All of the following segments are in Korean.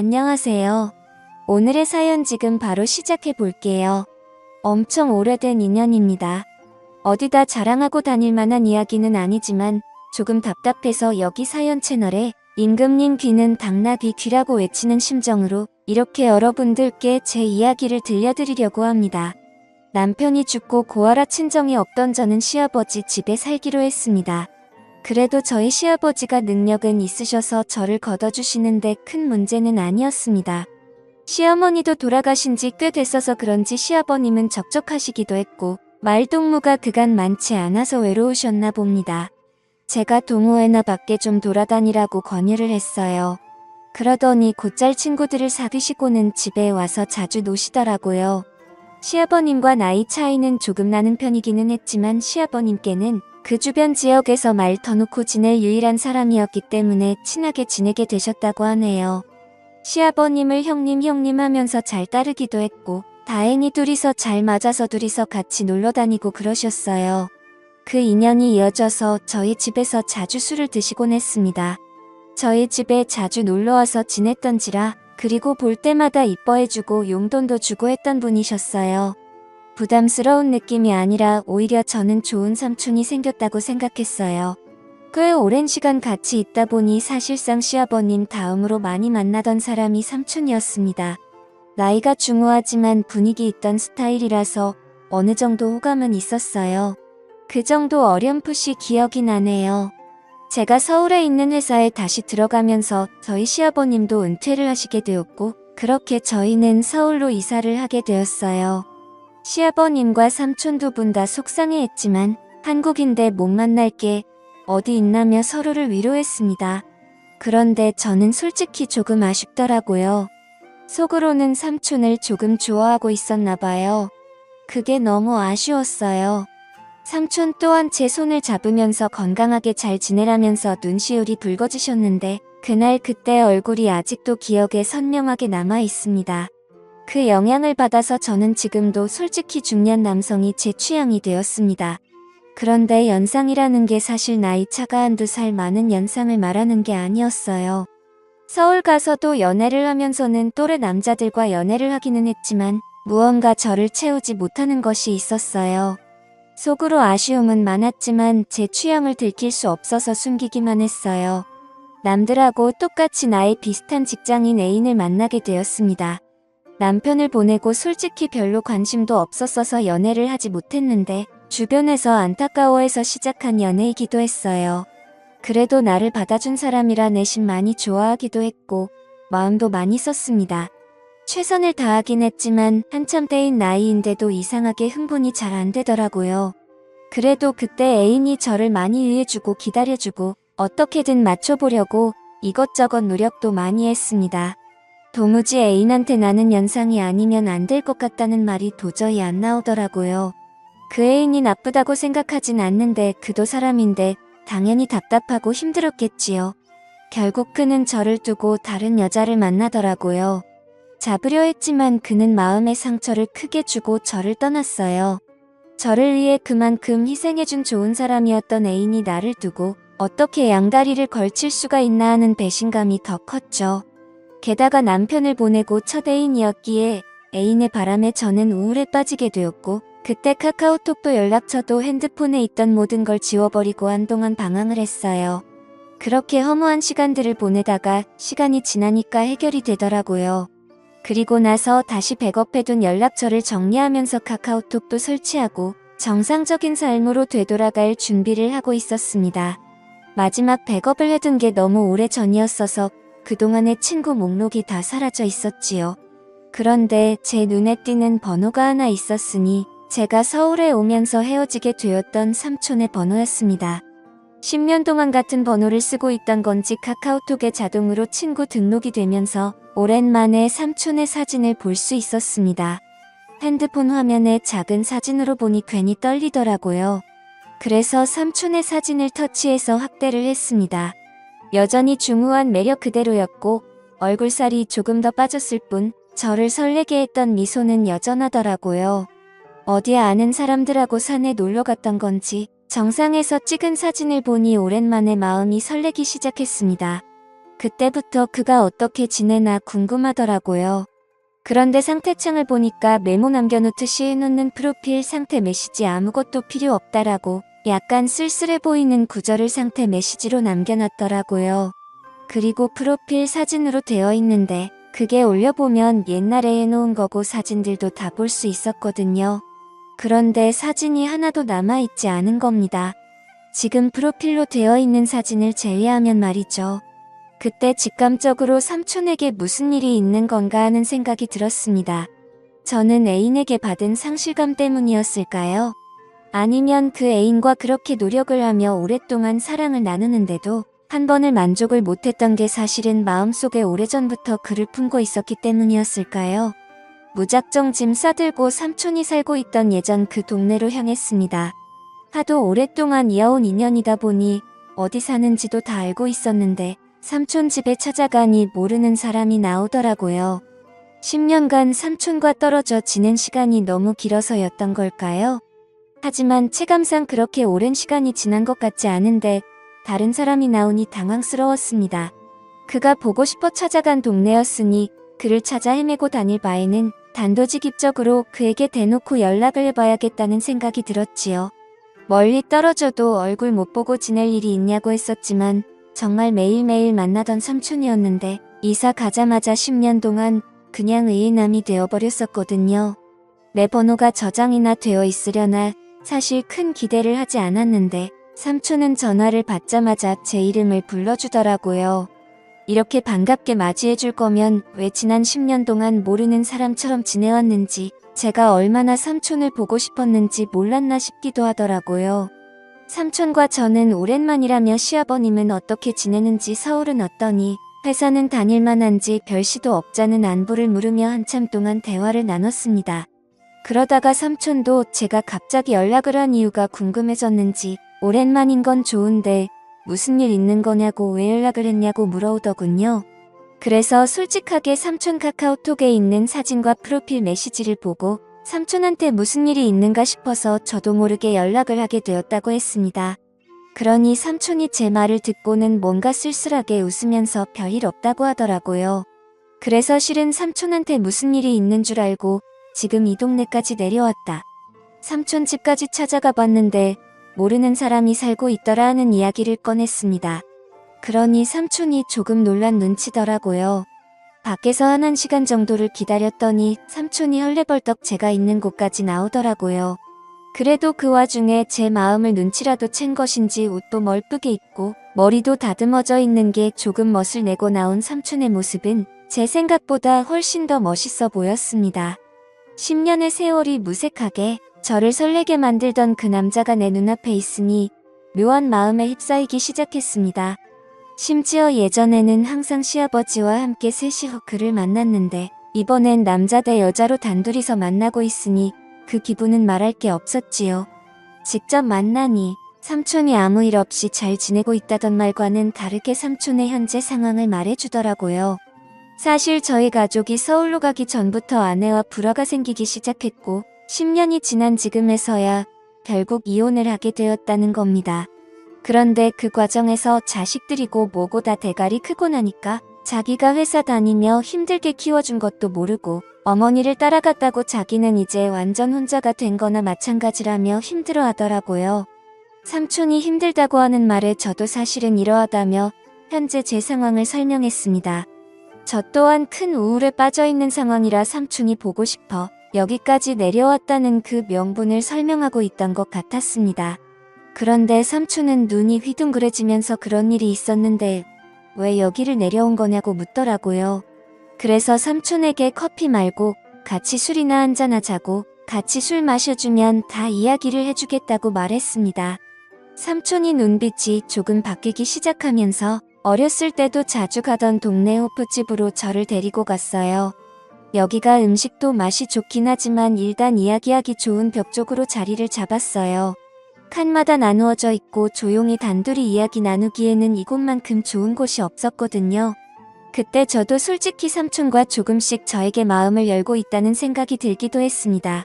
안녕하세요. 오늘의 사연 지금 바로 시작해 볼게요. 엄청 오래된 인연입니다. 어디다 자랑하고 다닐 만한 이야기는 아니지만 조금 답답해서 여기 사연 채널에 임금님 귀는 당나귀 귀라고 외치는 심정으로 이렇게 여러분들께 제 이야기를 들려드리려고 합니다. 남편이 죽고 고아라 친정이 없던 저는 시아버지 집에 살기로 했습니다. 그래도 저희 시아버지가 능력은 있으셔서 저를 걷어주시는데 큰 문제는 아니었습니다. 시어머니도 돌아가신 지 꽤 됐어서 그런지 시아버님은 적적하시기도 했고 말동무가 그간 많지 않아서 외로우셨나 봅니다. 제가 동호회나 밖에 좀 돌아다니라고 권유를 했어요. 그러더니 곧잘 친구들을 사귀시고는 집에 와서 자주 노시더라고요. 시아버님과 나이 차이는 조금 나는 편이기는 했지만 시아버님께는 그 주변 지역에서 말 터놓고 지낼 유일한 사람이었기 때문에 친하게 지내게 되셨다고 하네요. 시아버님을 형님 하면서 잘 따르기도 했고 다행히 둘이서 잘 맞아서 둘이서 같이 놀러 다니고 그러셨어요. 그 인연이 이어져서 저희 집에서 자주 술을 드시곤 했습니다. 저희 집에 자주 놀러와서 지냈던지라 그리고 볼 때마다 이뻐해주고 용돈도 주고 했던 분이셨어요. 부담스러운 느낌이 아니라 오히려 저는 좋은 삼촌이 생겼다고 생각했어요. 꽤 오랜 시간 같이 있다 보니 사실상 시아버님 다음으로 많이 만나던 사람이 삼촌이었습니다. 나이가 중후하지만 분위기 있던 스타일이라서 어느 정도 호감은 있었어요. 그 정도 어렴풋이 기억이 나네요. 제가 서울에 있는 회사에 다시 들어가면서 저희 시아버님도 은퇴를 하시게 되었고 그렇게 저희는 서울로 이사를 하게 되었어요. 시아버님과 삼촌 두 분 다 속상해했지만 한국인데 못 만날 게 어디 있나며 서로를 위로했습니다. 그런데 저는 솔직히 조금 아쉽더라고요. 속으로는 삼촌을 조금 좋아하고 있었나 봐요. 그게 너무 아쉬웠어요. 삼촌 또한 제 손을 잡으면서 건강하게 잘 지내라면서 눈시울이 붉어지셨는데 그날 그때 얼굴이 아직도 기억에 선명하게 남아 있습니다. 그 영향을 받아서 저는 지금도 솔직히 중년 남성이 제 취향이 되었습니다. 그런데 연상이라는 게 사실 나이 차가 한두 살 많은 연상을 말하는 게 아니었어요. 서울 가서도 연애를 하면서는 또래 남자들과 연애를 하기는 했지만 무언가 저를 채우지 못하는 것이 있었어요. 속으로 아쉬움은 많았지만 제 취향을 들킬 수 없어서 숨기기만 했어요. 남들하고 똑같이 나이 비슷한 직장인 애인을 만나게 되었습니다. 남편을 보내고 솔직히 별로 관심도 없었어서 연애를 하지 못했는데 주변에서 안타까워해서 시작한 연애이기도 했어요. 그래도 나를 받아준 사람이라 내심 많이 좋아하기도 했고 마음도 많이 썼습니다. 최선을 다하긴 했지만 한참 때인 나이인데도 이상하게 흥분이 잘 안 되더라고요. 그래도 그때 애인이 저를 많이 위해주고 기다려주고 어떻게든 맞춰보려고 이것저것 노력도 많이 했습니다. 도무지 애인한테 나는 연상이 아니면 안 될 것 같다는 말이 도저히 안 나오더라고요. 그 애인이 나쁘다고 생각하진 않는데 그도 사람인데 당연히 답답하고 힘들었겠지요. 결국 그는 저를 두고 다른 여자를 만나더라고요. 잡으려 했지만 그는 마음의 상처를 크게 주고 저를 떠났어요. 저를 위해 그만큼 희생해준 좋은 사람이었던 애인이 나를 두고 어떻게 양다리를 걸칠 수가 있나 하는 배신감이 더 컸죠. 게다가 남편을 보내고 첫 애인이었기에 애인의 바람에 저는 우울에 빠지게 되었고 그때 카카오톡도 연락처도 핸드폰에 있던 모든 걸 지워버리고 한동안 방황을 했어요. 그렇게 허무한 시간들을 보내다가 시간이 지나니까 해결이 되더라고요. 그리고 나서 다시 백업해둔 연락처를 정리하면서 카카오톡도 설치하고 정상적인 삶으로 되돌아갈 준비를 하고 있었습니다. 마지막 백업을 해둔 게 너무 오래 전이었어서 그동안의 친구 목록이 다 사라져 있었지요. 그런데 제 눈에 띄는 번호가 하나 있었으니 제가 서울에 오면서 헤어지게 되었던 삼촌의 번호였습니다. 10년 동안 같은 번호를 쓰고 있던 건지 카카오톡에 자동으로 친구 등록이 되면서 오랜만에 삼촌의 사진을 볼 수 있었습니다. 핸드폰 화면에 작은 사진으로 보니 괜히 떨리더라고요. 그래서 삼촌의 사진을 터치해서 확대를 했습니다. 여전히 중후한 매력 그대로였고 얼굴살이 조금 더 빠졌을 뿐 저를 설레게 했던 미소는 여전하더라고요. 어디 아는 사람들하고 산에 놀러 갔던 건지 정상에서 찍은 사진을 보니 오랜만에 마음이 설레기 시작했습니다. 그때부터 그가 어떻게 지내나 궁금하더라고요. 그런데 상태창을 보니까 메모 남겨놓듯이 해놓는 프로필 상태 메시지 아무것도 필요 없다라고 약간 쓸쓸해 보이는 구절을 상태 메시지로 남겨놨더라고요. 그리고 프로필 사진으로 되어 있는데 그게 올려보면 옛날에 해놓은 거고 사진들도 다 볼 수 있었거든요. 그런데 사진이 하나도 남아있지 않은 겁니다. 지금 프로필로 되어 있는 사진을 제외하면 말이죠. 그때 직감적으로 삼촌에게 무슨 일이 있는 건가 하는 생각이 들었습니다. 저는 애인에게 받은 상실감 때문이었을까요? 아니면 그 애인과 그렇게 노력을 하며 오랫동안 사랑을 나누는데도 한 번을 만족을 못했던 게 사실은 마음속에 오래전부터 그를 품고 있었기 때문이었을까요? 무작정 짐 싸들고 삼촌이 살고 있던 예전 그 동네로 향했습니다. 하도 오랫동안 이어온 인연이다 보니 어디 사는지도 다 알고 있었는데 삼촌 집에 찾아가니 모르는 사람이 나오더라고요. 10년간 삼촌과 떨어져 지낸 시간이 너무 길어서였던 걸까요? 하지만 체감상 그렇게 오랜 시간이 지난 것 같지 않은데 다른 사람이 나오니 당황스러웠습니다. 그가 보고 싶어 찾아간 동네였으니 그를 찾아 헤매고 다닐 바에는 단도직입적으로 그에게 대놓고 연락을 해봐야겠다는 생각이 들었지요. 멀리 떨어져도 얼굴 못 보고 지낼 일이 있냐고 했었지만 정말 매일매일 만나던 삼촌이었는데 이사 가자마자 10년 동안 그냥 의인남이 되어버렸었거든요. 내 번호가 저장이나 되어 있으려나 사실 큰 기대를 하지 않았는데 삼촌은 전화를 받자마자 제 이름을 불러주더라고요. 이렇게 반갑게 맞이해줄 거면 왜 지난 10년 동안 모르는 사람처럼 지내왔는지 제가 얼마나 삼촌을 보고 싶었는지 몰랐나 싶기도 하더라고요. 삼촌과 저는 오랜만이라며 시아버님은 어떻게 지내는지 서울은 어떠니 회사는 다닐만한지 별시도 없자는 안부를 물으며 한참 동안 대화를 나눴습니다. 그러다가 삼촌도 제가 갑자기 연락을 한 이유가 궁금해졌는지 오랜만인 건 좋은데 무슨 일 있는 거냐고 왜 연락을 했냐고 물어오더군요. 그래서 솔직하게 삼촌 카카오톡에 있는 사진과 프로필 메시지를 보고 삼촌한테 무슨 일이 있는가 싶어서 저도 모르게 연락을 하게 되었다고 했습니다. 그러니 삼촌이 제 말을 듣고는 뭔가 쓸쓸하게 웃으면서 별일 없다고 하더라고요. 그래서 실은 삼촌한테 무슨 일이 있는 줄 알고 지금 이 동네까지 내려왔다. 삼촌 집까지 찾아가 봤는데 모르는 사람이 살고 있더라 하는 이야기를 꺼냈습니다. 그러니 삼촌이 조금 놀란 눈치더라고요. 밖에서 한 1시간 정도를 기다렸더니 삼촌이 헐레벌떡 제가 있는 곳까지 나오더라고요. 그래도 그 와중에 제 마음을 눈치라도 챈 것인지 옷도 멀쁘게 입고 머리도 다듬어져 있는 게 조금 멋을 내고 나온 삼촌의 모습은 제 생각보다 훨씬 더 멋있어 보였습니다. 10년의 세월이 무색하게 저를 설레게 만들던 그 남자가 내 눈앞에 있으니 묘한 마음에 휩싸이기 시작했습니다. 심지어 예전에는 항상 시아버지와 함께 셋이서 그를 만났는데 이번엔 남자 대 여자로 단둘이서 만나고 있으니 그 기분은 말할 게 없었지요. 직접 만나니 삼촌이 아무 일 없이 잘 지내고 있다던 말과는 다르게 삼촌의 현재 상황을 말해주더라고요. 사실 저희 가족이 서울로 가기 전부터 아내와 불화가 생기기 시작했고 10년이 지난 지금에서야 결국 이혼을 하게 되었다는 겁니다. 그런데 그 과정에서 자식들이고 뭐고 다 대가리 크고 나니까 자기가 회사 다니며 힘들게 키워준 것도 모르고 어머니를 따라갔다고 자기는 이제 완전 혼자가 된 거나 마찬가지라며 힘들어 하더라고요. 삼촌이 힘들다고 하는 말에 저도 사실은 이러하다며 현재 제 상황을 설명했습니다. 저 또한 큰 우울에 빠져있는 상황이라 삼촌이 보고 싶어 여기까지 내려왔다는 그 명분을 설명하고 있던 것 같았습니다. 그런데 삼촌은 눈이 휘둥그레지면서 그런 일이 있었는데 왜 여기를 내려온 거냐고 묻더라고요. 그래서 삼촌에게 커피 말고 같이 술이나 한잔하자고 같이 술 마셔주면 다 이야기를 해주겠다고 말했습니다. 삼촌이 눈빛이 조금 바뀌기 시작하면서 어렸을 때도 자주 가던 동네 호프집으로 저를 데리고 갔어요. 여기가 음식도 맛이 좋긴 하지만 일단 이야기하기 좋은 벽 쪽으로 자리를 잡았어요. 칸마다 나누어져 있고 조용히 단둘이 이야기 나누기에는 이곳만큼 좋은 곳이 없었거든요. 그때 저도 솔직히 삼촌과 조금씩 저에게 마음을 열고 있다는 생각이 들기도 했습니다.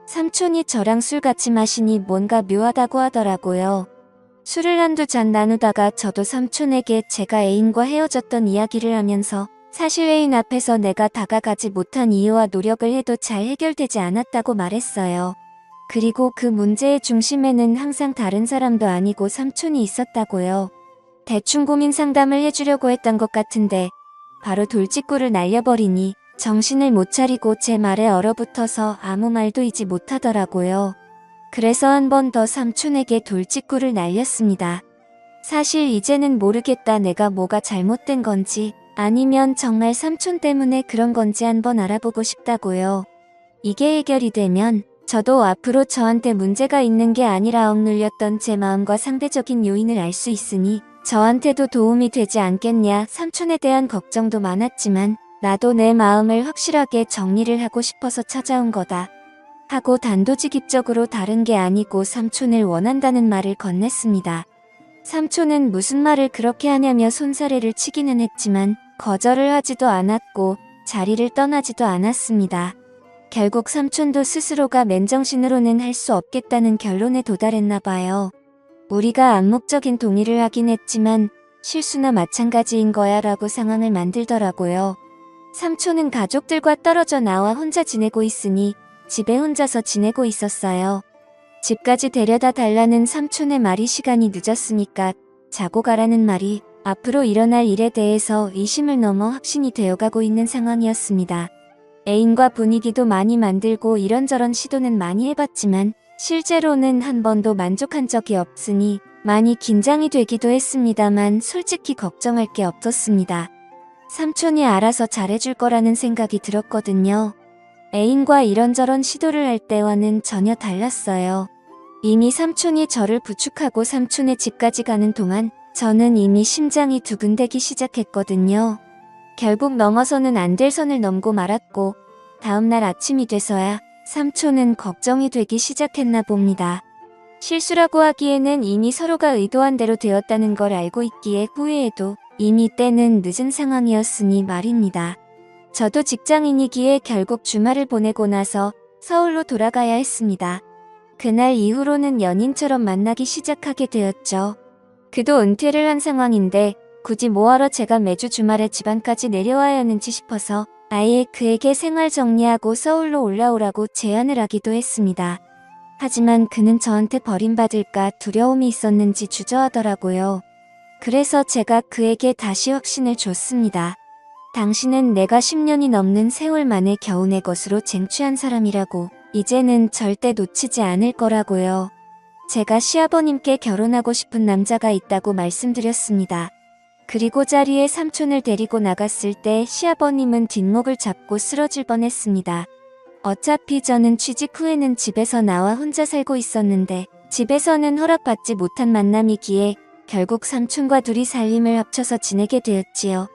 삼촌이 저랑 술 같이 마시니 뭔가 묘하다고 하더라고요. 술을 한두 잔 나누다가 저도 삼촌에게 제가 애인과 헤어졌던 이야기를 하면서 사실 애인 앞에서 내가 다가가지 못한 이유와 노력을 해도 잘 해결되지 않았다고 말했어요. 그리고 그 문제의 중심에는 항상 다른 사람도 아니고 삼촌이 있었다고요. 대충 고민 상담을 해주려고 했던 것 같은데 바로 돌직구를 날려버리니 정신을 못 차리고 제 말에 얼어붙어서 아무 말도 이지 못하더라고요. 그래서 한 번 더 삼촌에게 돌직구를 날렸습니다. 사실 이제는 모르겠다, 내가 뭐가 잘못된 건지 아니면 정말 삼촌 때문에 그런 건지 한번 알아보고 싶다고요. 이게 해결이 되면 저도 앞으로 저한테 문제가 있는 게 아니라 억눌렸던 제 마음과 상대적인 요인을 알 수 있으니 저한테도 도움이 되지 않겠냐. 삼촌에 대한 걱정도 많았지만 나도 내 마음을 확실하게 정리를 하고 싶어서 찾아온 거다 하고 단도직입적으로 다른 게 아니고 삼촌을 원한다는 말을 건넸습니다. 삼촌은 무슨 말을 그렇게 하냐며 손사래를 치기는 했지만 거절을 하지도 않았고 자리를 떠나지도 않았습니다. 결국 삼촌도 스스로가 맨정신으로는 할 수 없겠다는 결론에 도달했나 봐요. 우리가 암묵적인 동의를 하긴 했지만 실수나 마찬가지인 거야 라고 상황을 만들더라고요. 삼촌은 가족들과 떨어져 나와 혼자 지내고 있으니 집에 혼자서 지내고 있었어요. 집까지 데려다 달라는 삼촌의 말이 시간이 늦었으니까 자고 가라는 말이 앞으로 일어날 일에 대해서 의심을 넘어 확신이 되어가고 있는 상황이었습니다. 애인과 분위기도 많이 만들고 이런저런 시도는 많이 해봤지만 실제로는 한 번도 만족한 적이 없으니 많이 긴장이 되기도 했습니다만 솔직히 걱정할 게 없었습니다. 삼촌이 알아서 잘해줄 거라는 생각이 들었거든요. 애인과 이런저런 시도를 할 때와는 전혀 달랐어요. 이미 삼촌이 저를 부축하고 삼촌의 집까지 가는 동안 저는 이미 심장이 두근대기 시작했거든요. 결국 넘어서는 안 될 선을 넘고 말았고 다음날 아침이 돼서야 삼촌은 걱정이 되기 시작했나 봅니다. 실수라고 하기에는 이미 서로가 의도한 대로 되었다는 걸 알고 있기에 후회해도 이미 때는 늦은 상황이었으니 말입니다. 저도 직장인이기에 결국 주말을 보내고 나서 서울로 돌아가야 했습니다. 그날 이후로는 연인처럼 만나기 시작하게 되었죠. 그도 은퇴를 한 상황인데 굳이 뭐하러 제가 매주 주말에 집안까지 내려와야 하는지 싶어서 아예 그에게 생활 정리하고 서울로 올라오라고 제안을 하기도 했습니다. 하지만 그는 저한테 버림받을까 두려움이 있었는지 주저하더라고요. 그래서 제가 그에게 다시 확신을 줬습니다. 당신은 내가 10년이 넘는 세월 만에 겨우 내 것으로 쟁취한 사람이라고 이제는 절대 놓치지 않을 거라고요. 제가 시아버님께 결혼하고 싶은 남자가 있다고 말씀드렸습니다. 그리고 자리에 삼촌을 데리고 나갔을 때 시아버님은 뒷목을 잡고 쓰러질 뻔했습니다. 어차피 저는 취직 후에는 집에서 나와 혼자 살고 있었는데 집에서는 허락받지 못한 만남이기에 결국 삼촌과 둘이 살림을 합쳐서 지내게 되었지요.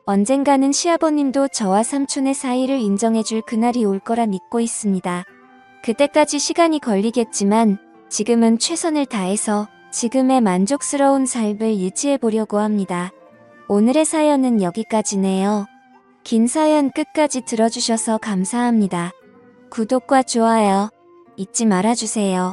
언젠가는 시아버님도 저와 삼촌의 사이를 인정해줄 그날이 올 거라 믿고 있습니다. 그때까지 시간이 걸리겠지만 지금은 최선을 다해서 지금의 만족스러운 삶을 유지해보려고 합니다. 오늘의 사연은 여기까지네요. 긴 사연 끝까지 들어주셔서 감사합니다. 구독과 좋아요 잊지 말아주세요.